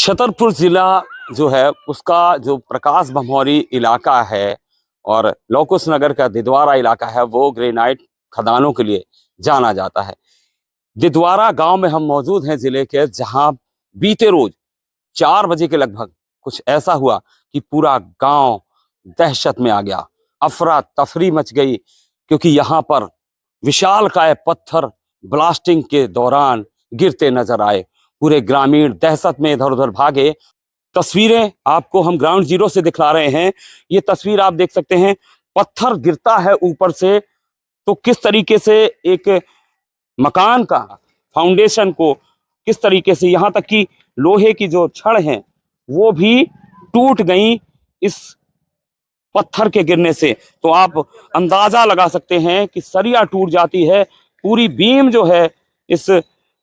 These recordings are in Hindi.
छतरपुर जिला जो है उसका जो प्रकाश भमौरी इलाका है और लोकुश नगर का दिद्वारा इलाका है वो ग्रेनाइट खदानों के लिए जाना जाता है। दिद्वारा गांव में हम मौजूद हैं जिले के, जहां बीते रोज 4 बजे के लगभग कुछ ऐसा हुआ कि पूरा गांव दहशत में आ गया। अफरा तफरी मच गई क्योंकि यहाँ पर विशालकाय पत्थर ब्लास्टिंग के दौरान गिरते नजर आए। पूरे ग्रामीण दहशत में इधर उधर भागे। तस्वीरें आपको हम ग्राउंड जीरो से दिखला रहे हैं। ये तस्वीर आप देख सकते हैं, पत्थर गिरता है ऊपर से तो किस तरीके से एक मकान का फाउंडेशन को किस तरीके से, यहाँ तक कि लोहे की जो छड़ हैं वो भी टूट गई इस पत्थर के गिरने से। तो आप अंदाजा लगा सकते हैं कि सरिया टूट जाती है, पूरी बीम जो है इस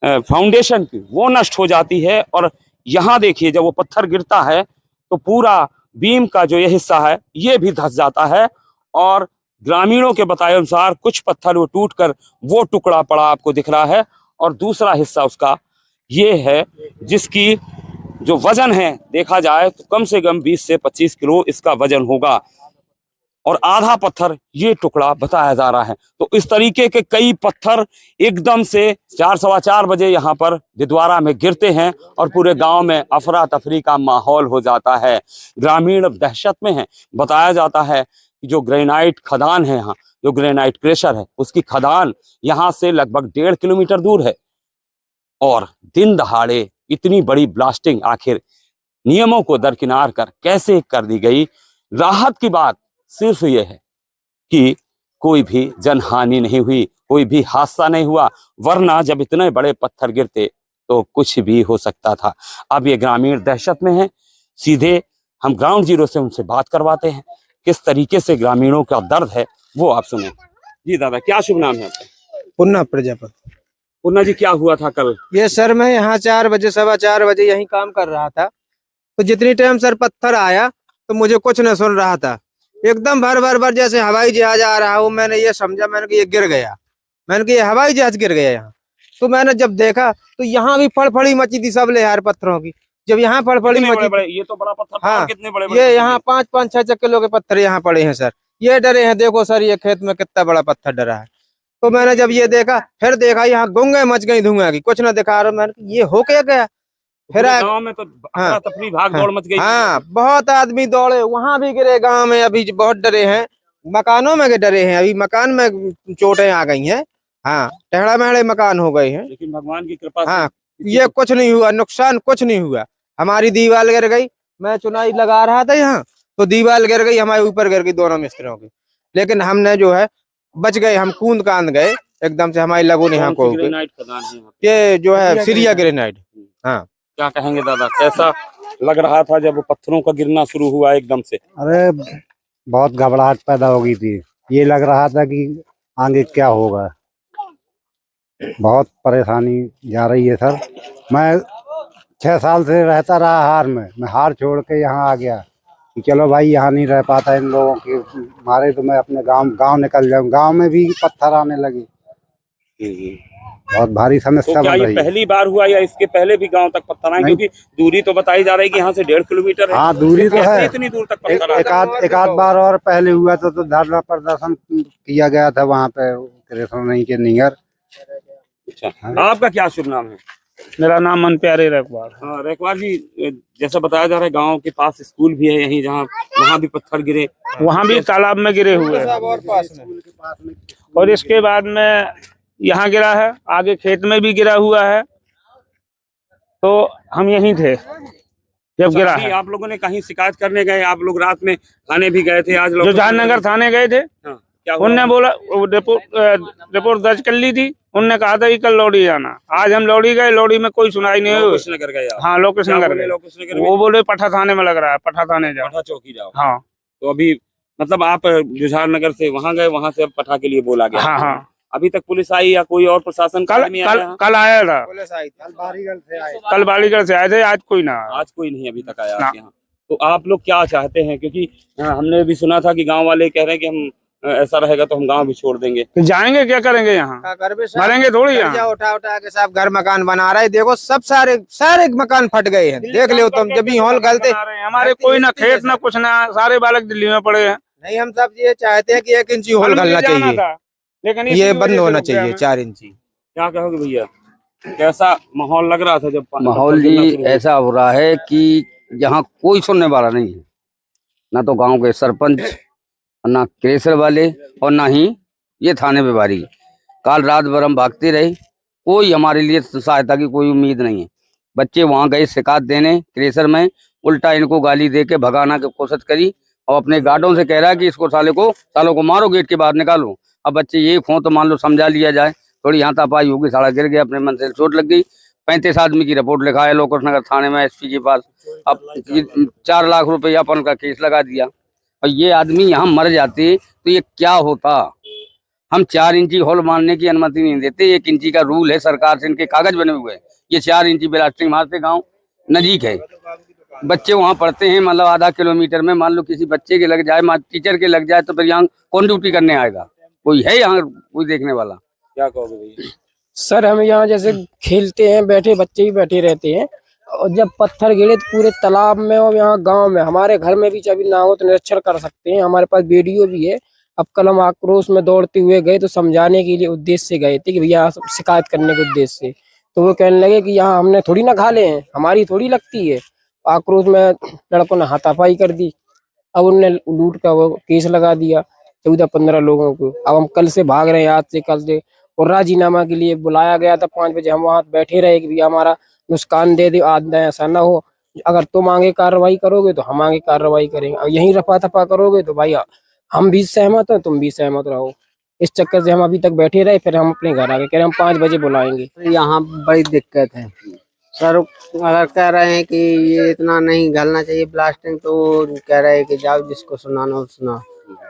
फाउंडेशन की वो नष्ट हो जाती है। और यहाँ देखिए जब वो पत्थर गिरता है तो पूरा बीम का जो ये हिस्सा है ये भी धंस जाता है। और ग्रामीणों के बताए अनुसार कुछ पत्थर वो टूटकर वो टुकड़ा पड़ा आपको दिख रहा है और दूसरा हिस्सा उसका ये है जिसकी जो वजन है देखा जाए तो कम से कम 20 से 25 किलो इसका वजन होगा और आधा पत्थर ये टुकड़ा बताया जा रहा है। तो इस तरीके के कई पत्थर एकदम से 4 सवा 4 बजे यहाँ पर दिद्वारा में गिरते हैं और पूरे गांव में अफरा तफरी का माहौल हो जाता है। ग्रामीण दहशत में है। बताया जाता है कि जो ग्रेनाइट खदान है, यहाँ जो ग्रेनाइट क्रेशर है उसकी खदान यहाँ से लगभग 1.5 किलोमीटर दूर है और दिन दहाड़े इतनी बड़ी ब्लास्टिंग आखिर नियमों को दरकिनार कर कैसे कर दी गई। राहत की बात सिर्फ ये है कि कोई भी जनहानि नहीं हुई, कोई भी हादसा नहीं हुआ, वरना जब इतने बड़े पत्थर गिरते तो कुछ भी हो सकता था। अब ये ग्रामीण दहशत में हैं। सीधे हम ग्राउंड जीरो से उनसे बात करवाते हैं, किस तरीके से ग्रामीणों का दर्द है वो आप सुने। जी दादा, क्या शुभ नाम है आपका? पुन्ना प्रजापति। पुन्ना जी, क्या हुआ था कल? ये सर मैं यहाँ 4 बजे सवा 4 बजे यहीं काम कर रहा था, तो जितनी टाइम सर पत्थर आया तो मुझे कुछ न सुन रहा था। एकदम भर भर भर जैसे हवाई जहाज आ रहा हो, मैंने ये समझा, मैंने कि ये गिर गया, मैंने कि ये हवाई जहाज गिर गया यहाँ। तो मैंने जब देखा तो यहाँ भी फड़फड़ी मची थी सब यार पत्थरों की। जब यहाँ फड़फड़ी मची, ये तो बड़ा पत्थर था। हाँ, कितने बड़े ये यहाँ 5-5-6 किलो के पत्थर यहाँ पड़े हैं सर। ये डरे हैं, देखो सर ये खेत में कितना बड़ा पत्थर डरा है। तो मैंने जब ये देखा, फिर देखा यहाँ गुंगे मच गई धुआं की, कुछ ना दिखा रहा। मैंने ये हो क्या गया? फिर गांव में तो तफरी भाग दौड़ मच गई। हाँ, बहुत आदमी दौड़े, वहां भी गिरे। गांव में अभी बहुत डरे हैं, मकानों में डरे हैं, अभी मकान में चोटें आ गई हैं। हाँ, टेढ़ा मेढ़े मकान हो गए हैं, लेकिन भगवान की कृपा से हाँ ये कुछ नहीं हुआ, नुकसान कुछ नहीं हुआ। हमारी दीवार गिर गई, मैं चुनाई लगा रहा था यहाँ, तो दीवार गिर गई, हमारे ऊपर गिर गई दोनों मिस्त्रियों की। लेकिन हमने जो है बच गए, हम कूद कांद गए एकदम से। हमारी लगो नहीं यहाँ को, ये जो है सीरिया ग्रेनाइट। हाँ, क्या कहेंगे दादा, कैसा लग रहा था जब पत्थरों का गिरना शुरू हुआ एकदम से? अरे बहुत घबराहट पैदा हो गई थी, ये लग रहा था कि आगे क्या होगा। बहुत परेशानी जा रही है सर। मैं 6 साल से रहता रहा हार में, मैं हार छोड़ के यहाँ आ गया कि चलो भाई यहाँ नहीं रह पाता इन लोगों के मारे, तो मैं अपने गांव निकल जाऊँ। गांव में भी पत्थर आने लगे, बहुत भारी समस्या तो बन रही है। पहली बार हुआ या इसके पहले भी गांव तक पत्थर आए? क्योंकि दूरी तो बताई जा रही है कि यहाँ से 1.5 किलोमीटर है। हाँ, दूरी तो है, इतनी दूर तक पत्थर आए। एक आध बार और पहले हुआ था तो धरना प्रदर्शन किया गया था वहाँ पे नहीं के निगर। अच्छा, आपका क्या शुभ नाम है? मेरा नाम मन प्यारे रखवार। हाँ रखवार जी, जैसा बताया जा रहा है गांव के पास स्कूल भी है यहीं, जहाँ वहाँ भी पत्थर गिरे, वहाँ भी तालाब में गिरे हुए हैं और इसके बाद में यहाँ गिरा है, आगे खेत में भी गिरा हुआ है। तो हम यहीं थे जब गिरा है। आप लोगों ने कहीं शिकायत करने गए? आप लोग रात में थाने भी गए थे? आज जो जहाननगर थाने गए थे, उनने बोला रिपोर्ट दर्ज कर ली थी। उनने कहा था कि कल लौड़ी जाना। आज हम लौड़ी गए, लौड़ी में कोई सुनाई नहीं हुई। हाँ, लोकेश नगर गए। वो बोले पठा थाने में लग रहा है, पठा थाने जाओ, पठा चौकी जाओ। हाँ, तो अभी मतलब आप जुझार नगर से वहाँ गए, वहाँ से अब पठा के लिए बोला गया? हाँ हाँ। अभी तक पुलिस आई या कोई और प्रशासन? कल आया था, कल बालीगढ़ से आए थे, आज कोई ना, आज कोई नहीं अभी तक आया यहाँ। तो आप लोग क्या चाहते हैं? क्योंकि हमने भी सुना था कि गांव वाले कह रहे हैं कि हम ऐसा रहेगा तो हम गांव भी छोड़ देंगे। तो जाएंगे क्या करेंगे यहाँ, क्या करबे साहब? मरेंगे थोड़ी यहाँ। कर्जा उठा उठा के साहब घर मकान बना रहे, देखो सब सारे सारे मकान फट गए हैं, देख लो तुम। जब भी हॉल गलते हमारे कोई ना खेत ना कुछ ना, सारे बालक दिल्ली में पड़े हैं। नहीं, हम सब ये चाहते हैं कि 1 इंची हॉल गलना चाहिए, लेकिन ये बंद होना चाहिए 4 इंची। क्या कहोगे भैया, कैसा माहौल लग रहा था जब माहौल जी ऐसा हो रहा है कि यहाँ कोई सुनने वाला नहीं है, ना तो गांव के सरपंच, ना क्रेशर वाले, और ना ही ये थाने प्रभारी। काल रात भर हम भागते रहे, कोई हमारे लिए सहायता की कोई उम्मीद नहीं है। बच्चे वहां गए शिकायत देने क्रेशर में, उल्टा इनको गाली दे के भगाना की कोशिश करी और अपने गार्डों से कह रहा है कि इसको सालों को मारो, गेट के बाहर निकालो। अब बच्चे ये हो तो मान लो समझा लिया जाए, थोड़ी यहाँ तापाई होगी, साला गिर गया, अपने मन से चोट लग गई। 35 आदमी की रिपोर्ट लिखा है लोकेश नगर थाने में एसपी के पास। अब 4 लाख रुपया अपन का केस लगा दिया, और ये आदमी यहाँ मर जाते तो ये क्या होता। हम 4 इंची हॉल मारने की अनुमति नहीं देते, 1 इंची का रूल है सरकार से, इनके कागज बने हुए हैं। ये 4 इंची ब्लास्टिंग मारते, गाँव नजीक है, बच्चे वहाँ पढ़ते हैं, मतलब आधा किलोमीटर में। मान लो किसी बच्चे के लग जाए, टीचर के लग जाए, तो फिर यहाँ कौन ड्यूटी करने आएगा? कोई है यहाँ कोई देखने वाला? क्या कहोगे भैया? सर हम यहाँ जैसे खेलते हैं, बैठे बच्चे भी बैठे रहते हैं, और जब पत्थर गिरे तो पूरे तालाब में और यहाँ गांव में, हमारे घर में भी कभी ना हो तो निरीक्षण कर सकते हैं, हमारे पास वीडियो भी है। अब कल हम आक्रोश में दौड़ते हुए गए तो समझाने के लिए उद्देश्य से गए थे कि भैया शिकायत करने के उद्देश्य से, तो वो कहने लगे कि यहाँ हमने थोड़ी ना घाले हैं, हमारी थोड़ी लगती है। आक्रोश में लड़कों ने हाथापाई कर दी, अब उनने लूट का वो केस लगा दिया 14-15 लोगों को। अब हम कल से भाग रहे हैं, आज से कल से, और राजीनामा के लिए बुलाया गया था 5 बजे। हम वहाँ बैठे रहे कि भैया हमारा नुकसान दे दे, आज ऐसा ना हो, अगर तुम आगे कार्रवाई करोगे तो हम आगे कार्रवाई करेंगे, और यहीं रफा थफा करोगे तो भाई हम भी सहमत हैं, तुम भी सहमत रहो। इस चक्कर से हम अभी तक बैठे रहे, फिर हम अपने घर आ गए, कह रहे हम 5 बजे बुलाएंगे। यहाँ बड़ी दिक्कत है सर, अगर कह रहे हैं कि ये इतना नहीं गलना चाहिए ब्लास्टिंग, तो कह रहे हैं कि जाओ जिसको सुनाना हो सुना।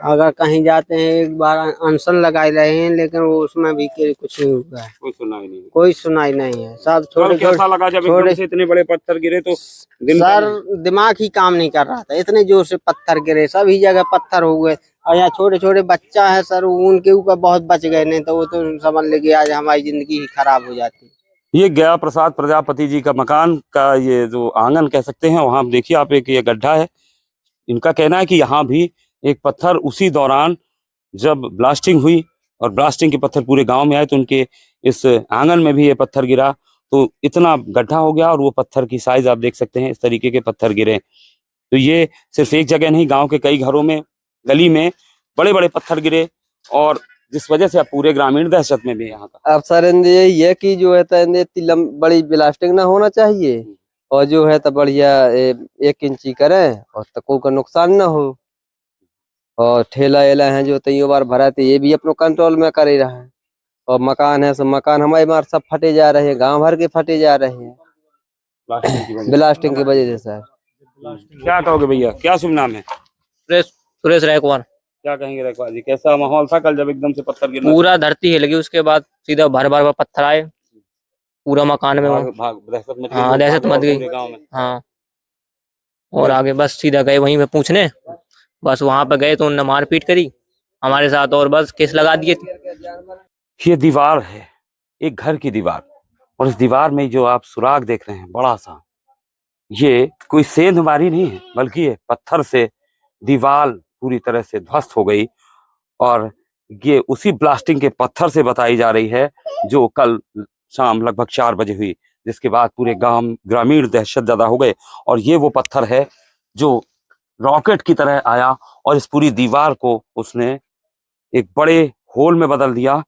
अगर कहीं जाते हैं, एक बार अनशन लगाए रहे हैं, लेकिन वो उसमें भी कुछ नहीं हुआ है, कोई सुनाई नहीं है। सब छोटे कैसा लगा जब एकदम से इतने बड़े पत्थर गिरे तो? सर दिमाग ही काम नहीं कर रहा था, इतने जोर से पत्थर गिरे, सभी जगह पत्थर हो गए, और यहाँ छोटे छोटे बच्चा है सर, उनके ऊपर बहुत बच गए, नहीं तो वो तो समझ लेंगे आज हमारी जिंदगी ही खराब हो जाती। ये गया प्रसाद प्रजापति जी का मकान का ये जो आंगन कह सकते हैं, वहां देखिए आप, एक ये गड्ढा है। इनका कहना है कि यहाँ भी एक पत्थर उसी दौरान जब ब्लास्टिंग हुई और ब्लास्टिंग के पत्थर पूरे गांव में आए, तो उनके इस आंगन में भी ये पत्थर गिरा, तो इतना गड्ढा हो गया। और वो पत्थर की साइज आप देख सकते हैं, इस तरीके के पत्थर गिरे। तो ये सिर्फ एक जगह नहीं, गांव के कई घरों में, गली में बड़े बड़े पत्थर गिरे, और जिस वजह से अब पूरे ग्रामीण दहशत में भी यहाँ का। अब सर यही है कि जो है तो इतनी बड़ी ब्लास्टिंग ना होना चाहिए, और जो है तो बढ़िया 1 इंची करें और तको का नुकसान ना हो। और ठेला एला है जो तैयो बार भरा थे, ये भी अपने कंट्रोल में कर ही रहा है। और मकान है, सब मकान हमारे मार सब फटे जा रहे हैं, गांव भर के फटे जा रहे हैं ब्लास्टिंग की वजह से। सर क्या कहोगे भैया, क्या शुभ नाम है? सुरेश रायकुमार। क्या कहेंगे रखवा जी, कैसा माहौल था कल जब एकदम से पत्थर गिरा? पूरा धरती हिल गई, उसके बाद सीधा भर भर पत्थर आए पूरा मकान में। हाँ दहशत मच गई गांव में। हाँ, और आगे बस सीधा गए वहीं पे पूछने, बस वहां पे गए तो उन्होंने मारपीट करी हमारे साथ, और बस केस लगा दिए। ये दीवार है, एक घर की दीवार, और इस दीवार में जो आप सुराग देख रहे हैं बड़ा सा, ये कोई सेंधमारी नहीं है, बल्कि ये पत्थर से दीवार पूरी तरह से ध्वस्त हो गई। और ये उसी ब्लास्टिंग के पत्थर से बताई जा रही है जो कल शाम लगभग 4 बजे हुई, जिसके बाद पूरे गांव ग्रामीण दहशत ज़्यादा हो गए। और ये वो पत्थर है जो रॉकेट की तरह आया और इस पूरी दीवार को उसने एक बड़े होल में बदल दिया।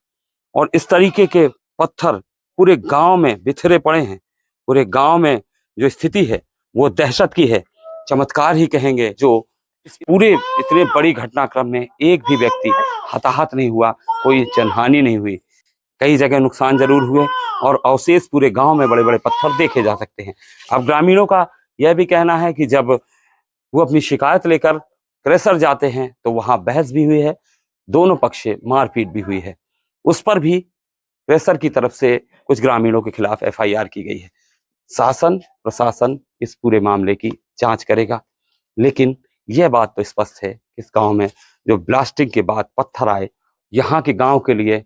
और इस तरीके के पत्थर पूरे गांव में बिखरे पड़े हैं। पूरे गांव में जो स्थिति है वो दहशत की है, चमत्कार ही कहेंगे। जो इस पूरे इतने बड़ी घटनाक्रम में एक भी व्यक्ति हताहत नहीं हुआ, कोई जनहानि नहीं हुई। कई जगह नुकसान जरूर हुए और अवशेष पूरे गांव में बड़े बड़े पत्थर देखे जा सकते हैं। अब ग्रामीणों का यह भी कहना है कि जब वो अपनी शिकायत लेकर क्रेशर जाते हैं तो वहां बहस भी हुई है, दोनों पक्ष से मारपीट भी हुई है। उस पर भी क्रेशर की तरफ से कुछ ग्रामीणों के खिलाफ FIR की गई है। शासन प्रशासन इस पूरे मामले की जांच करेगा, लेकिन यह बात तो स्पष्ट है इस गांव में जो ब्लास्टिंग के बाद पत्थर आए, यहाँ के गांव के लिए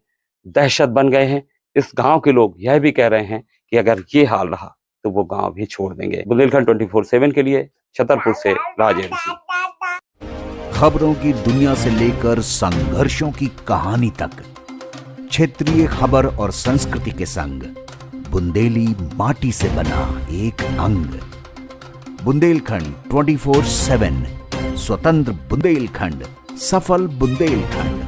दहशत बन गए हैं। इस गांव के लोग यह भी कह रहे हैं कि अगर ये हाल रहा तो वो गांव भी छोड़ देंगे। बुंदेलखंड 24/7 के लिए छतरपुर से राजेंद्र सिंह। खबरों की दुनिया से लेकर संघर्षों की कहानी तक, क्षेत्रीय खबर और संस्कृति के संग बुंदेली माटी से बना एक अंग। बुंदेलखंड 24/7, स्वतंत्र बुंदेलखंड, सफल बुंदेलखंड।